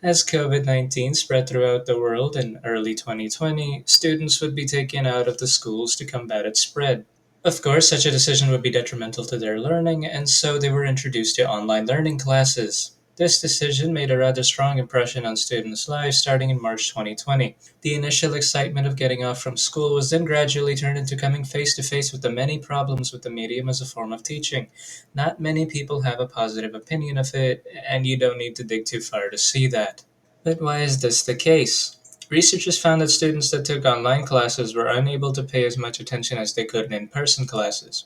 As COVID 19 spread throughout the world in early 2020, students would be taken out of the schools to combat its spread. Of course, such a decision would be detrimental to their learning, and so they were introduced to online learning classes. This decision made a rather strong impression on students' lives starting in March 2020. The initial excitement of getting off from school was then gradually turned into coming face to face with the many problems with the medium as a form of teaching. Not many people have a positive opinion of it, and you don't need to dig too far to see that. But why is this the case? Researchers found that students that took online classes were unable to pay as much attention as they could in in person classes.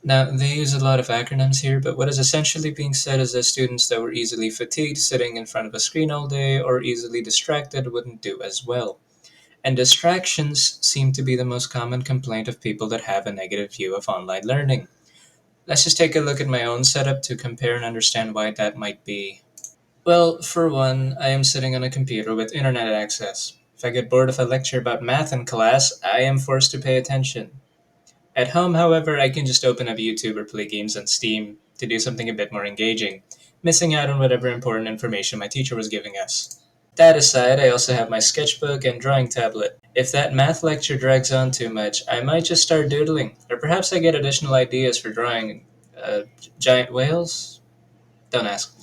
Now, they use a lot of acronyms here, but what is essentially being said is that students that were easily fatigued sitting in front of a screen all day or easily distracted wouldn't do as well. And distractions seem to be the most common complaint of people that have a negative view of online learning. Let's just take a look at my own setup to compare and understand why that might be. Well, for one, I am sitting on a computer with internet access. If I get bored of a lecture about math in class, I am forced to pay attention. At home, however, I can just open up YouTube or play games on Steam to do something a bit more engaging, missing out on whatever important information my teacher was giving us. That aside, I also have my sketchbook and drawing tablet. If that math lecture drags on too much, I might just start doodling, or perhaps I get additional ideas for drawing giant whales? Don't ask.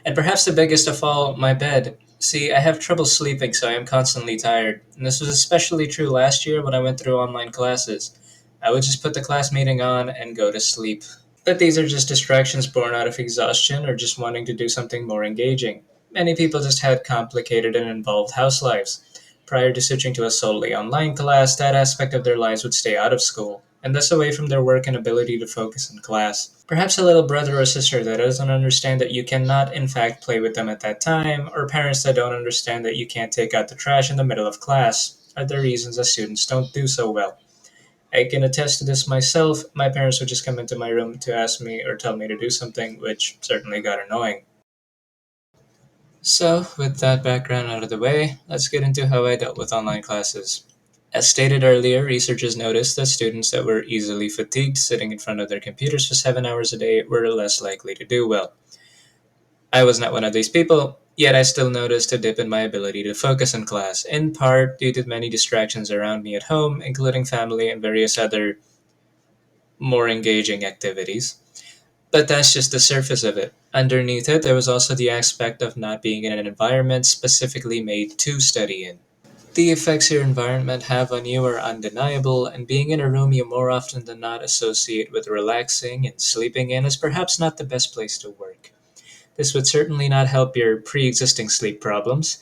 And perhaps the biggest of all, my bed. See, I have trouble sleeping, so I am constantly tired. And this was especially true last year when I went through online classes. I would just put the class meeting on and go to sleep. But these are just distractions born out of exhaustion or just wanting to do something more engaging. Many people just had complicated and involved house lives. Prior to switching to a solely online class, that aspect of their lives would stay out of school, and thus away from their work and ability to focus in class. Perhaps a little brother or sister that doesn't understand that you cannot, in fact, play with them at that time, or parents that don't understand that you can't take out the trash in the middle of class, are the reasons that students don't do so well. I can attest to this myself. My parents would just come into my room to ask me or tell me to do something, which certainly got annoying. So, with that background out of the way, let's get into how I dealt with online classes. As stated earlier, researchers noticed that students that were easily fatigued sitting in front of their computers for 7 hours a day were less likely to do well. I was not one of these people, yet I still noticed a dip in my ability to focus in class, in part due to many distractions around me at home, including family and various other more engaging activities. But that's just the surface of it. Underneath it, there was also the aspect of not being in an environment specifically made to study in. The effects your environment have on you are undeniable, and being in a room you more often than not associate with relaxing and sleeping in is perhaps not the best place to work. This would certainly not help your pre existing sleep problems.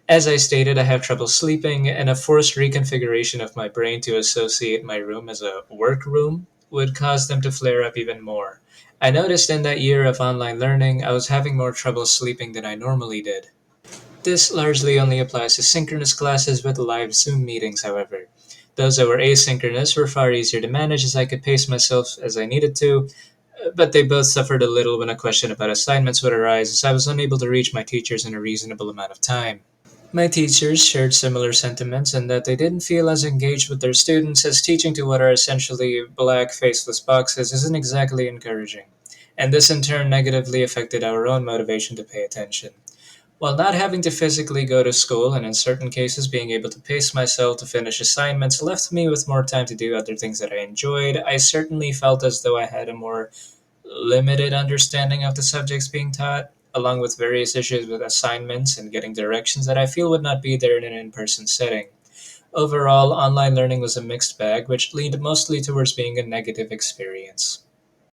As I stated, I have trouble sleeping, and a forced reconfiguration of my brain to associate my room as a work room would cause them to flare up even more. I noticed in that year of online learning, I was having more trouble sleeping than I normally did. This largely only applies to synchronous classes with live Zoom meetings, however. Those that were asynchronous were far easier to manage as I could pace myself as I needed to, but they both suffered a little when a question about assignments would arise as I was unable to reach my teachers in a reasonable amount of time. My teachers shared similar sentiments in that they didn't feel as engaged with their students as teaching to what are essentially black faceless boxes isn't exactly encouraging, and this in turn negatively affected our own motivation to pay attention. While not having to physically go to school and in certain cases being able to pace myself to finish assignments left me with more time to do other things that I enjoyed, I certainly felt as though I had a more limited understanding of the subjects being taught, along with various issues with assignments and getting directions that I feel would not be there in an in person setting. Overall, online learning was a mixed bag, which leaned mostly towards being a negative experience.